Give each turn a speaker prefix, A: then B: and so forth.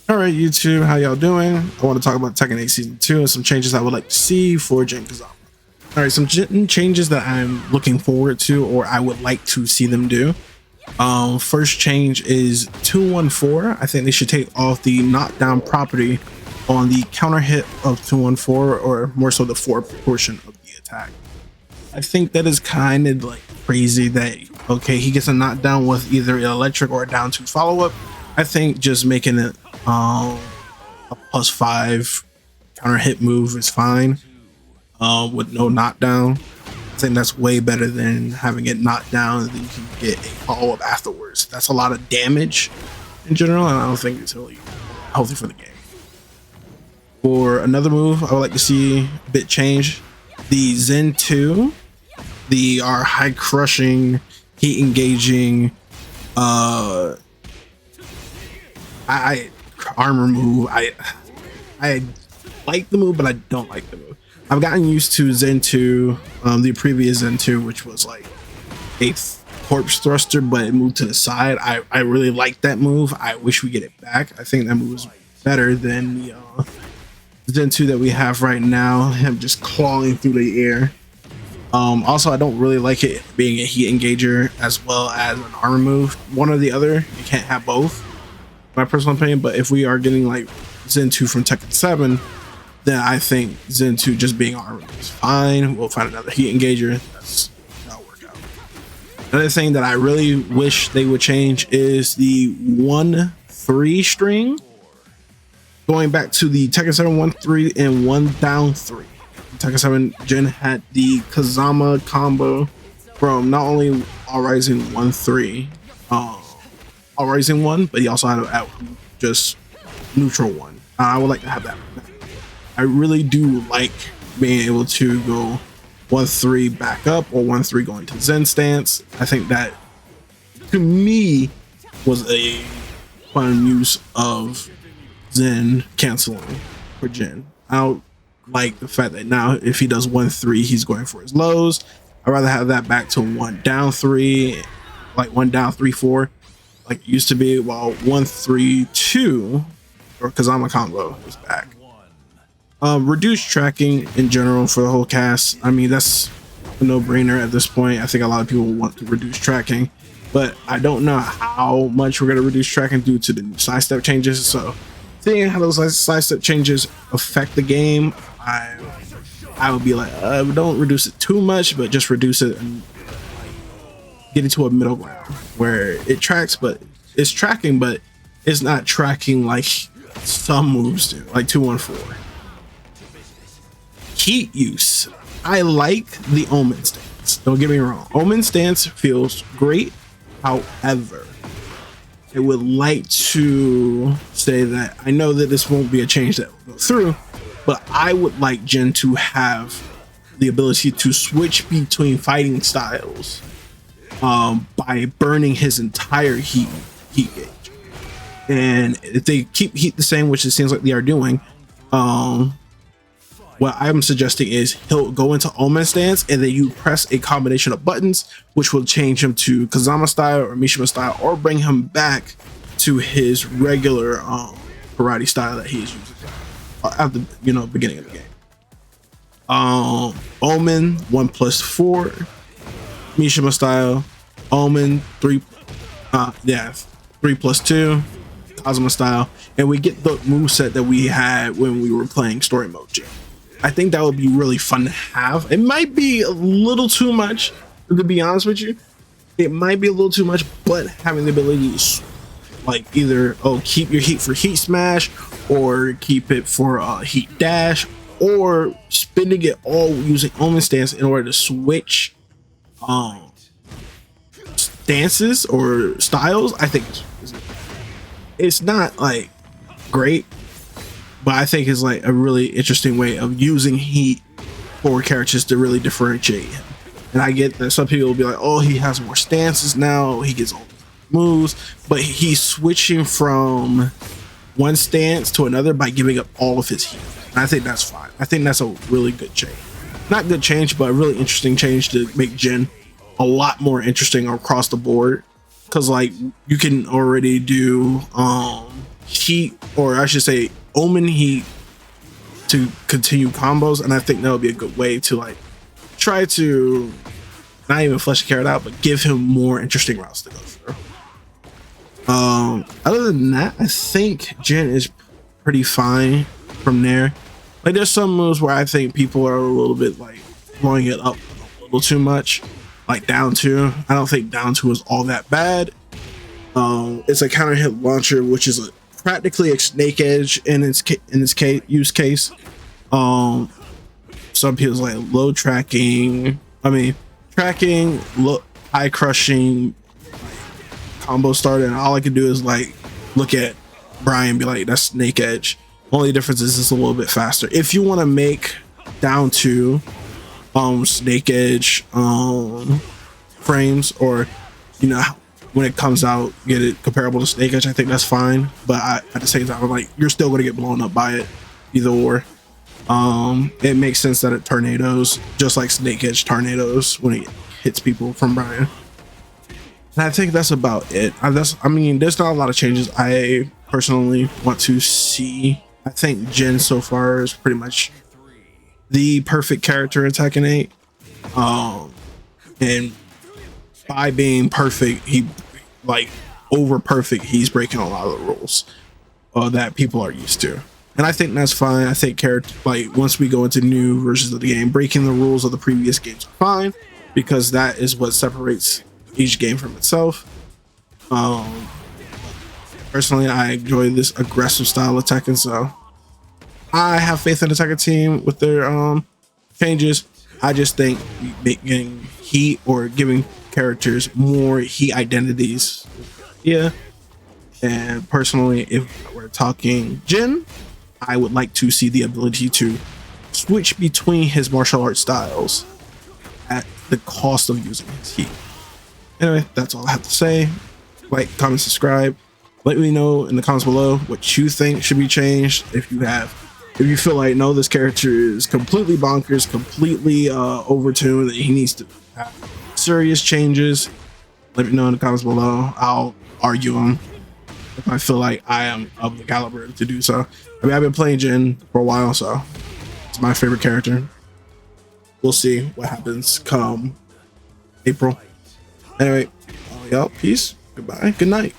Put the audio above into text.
A: All right, YouTube, how y'all doing? I want to talk about Tekken 8 Season 2 and some changes I would like to see for JIN Kazama. All right, some JIN changes that I'm looking forward to or I would like to see them do. First change is 214. I think they should take off the knockdown property on the counter hit of 214, or more so the 4 portion of the attack. I think that is kind of like crazy that, okay, he gets a knockdown with either an electric or a down 2 follow-up. I think just making it a +5 counter hit move is fine with no knockdown. I think that's way better than having it knocked down and then you can get a follow-up afterwards. That's a lot of damage in general, and I don't think it's really healthy for the game. For another move I would like to see a bit change, the JIN 2, our high crushing, heat engaging armor move. I like the move, but I don't like the move. I've gotten used to JIN 2, the previous JIN 2, which was like a corpse thruster, but it moved to the side. I really like that move. I wish we get it back. I think that move is better than the JIN 2 that we have right now, him just clawing through the air. Also, I don't really like it being a heat engager as well as an armor move. One or the other, you can't have both, my personal opinion. But if we are getting like JIN 2 from Tekken 7, then I think JIN 2 just being armor is fine. We'll find another heat engager. That'll work out. Another thing that I really wish they would change is the 1-3 string. Going back to the Tekken 7 1-3 and 1 down 3. Tekken 7 JIN had the Kazama combo from not only All Rising 1-3, All Rising 1, but he also had a just neutral 1. I would like to have that. I really do like being able to go 1-3 back up or 1-3 going to JIN stance. I think that, to me, was a fun use of JIN canceling for JIN. I don't like the fact that now if he does 1-3, he's going for his lows. I'd rather have that back to 1 down 3, like 1 down 3-4, like it used to be, while 1-3-2 or Kazama combo is back. Reduced tracking in general for the whole cast. I mean, that's a no-brainer at this point. I think a lot of people want to reduce tracking, but I don't know how much we're going to reduce tracking due to the new sidestep changes. So seeing how those sidestep changes affect the game, I would be like, don't reduce it too much, but just reduce it and get into a middle ground where it tracks, but it's tracking, but it's not tracking like some moves do, like 2-1-4. Heat use. I like the Omen stance. Don't get me wrong. Omen stance feels great. However, I would like to say that I know that this won't be a change that will go through, but I would like JIN to have the ability to switch between fighting styles by burning his entire heat gauge. And if they keep heat the same, which it seems like they are doing, what I'm suggesting is he'll go into Omen stance and then you press a combination of buttons which will change him to Kazama style or Mishima style, or bring him back to his regular karate style that he is using at the beginning of the game. Omen 1+4, Mishima style, Omen 3+2, Kazama style, and we get the moveset that we had when we were playing story mode JIN. I think that would be really fun to have. It might be a little too much, to be honest with you. It might be a little too much, but having the ability to like either keep your heat for heat smash, or keep it for heat dash, or spending it all using Omen stance in order to switch stances or styles, I think it's not like great, but I think it's like a really interesting way of using heat for characters to really differentiate him. And I get that some people will be like, oh, he has more stances now, he gets all moves, but he's switching from one stance to another by giving up all of his heat. And I think that's fine. I think that's a really good change. Not good change, but a really interesting change to make JIN a lot more interesting across the board. Because like you can already do heat, or I should say omen heat, to continue combos, and I think that would be a good way to like try to not even flesh the carrot out, but give him more interesting routes to go through. Other than that, I think Jin is pretty fine from there. Like there's some moves where I think people are a little bit like blowing it up a little too much, like down two. I don't think down two is all that bad. It's a counter hit launcher, which is practically a snake edge in its use case. Some people's like low tracking. I mean, tracking, low, high crushing, combo starter, and all I can do is like look at Brian and be like, that's snake edge. Only difference is it's a little bit faster. If you want to make down to snake edge frames, or you know, when it comes out get it comparable to snake edge, I think that's fine. But at the same time, I'm like, you're still going to get blown up by it either or. It makes sense that it tornadoes just like snake edge tornadoes when it hits people from Brian. And I think that's about it. I mean, there's not a lot of changes I personally want to see. I think Jin so far is pretty much the perfect character in Tekken 8. And by being perfect, he like over perfect, he's breaking a lot of the rules that people are used to. And I think that's fine. I think like once we go into new versions of the game, breaking the rules of the previous games are fine, because that is what separates each game from itself. Personally, I enjoy this aggressive style of Tekken, so I have faith in the Tekken team with their changes. I just think making heat or giving characters more heat identities, yeah. And personally, if we're talking Jin, I would like to see the ability to switch between his martial arts styles at the cost of using his heat. Anyway, that's all I have to say. Like, comment, subscribe. Let me know in the comments below what you think should be changed. If you feel like, no, this character is completely bonkers, completely overtuned, that he needs to have serious changes, let me know in the comments below. I'll argue them if I feel like I am of the caliber to do so. I mean, I've been playing Jin for a while, so it's my favorite character. We'll see what happens come April. Anyway, all y'all, peace, goodbye, good night.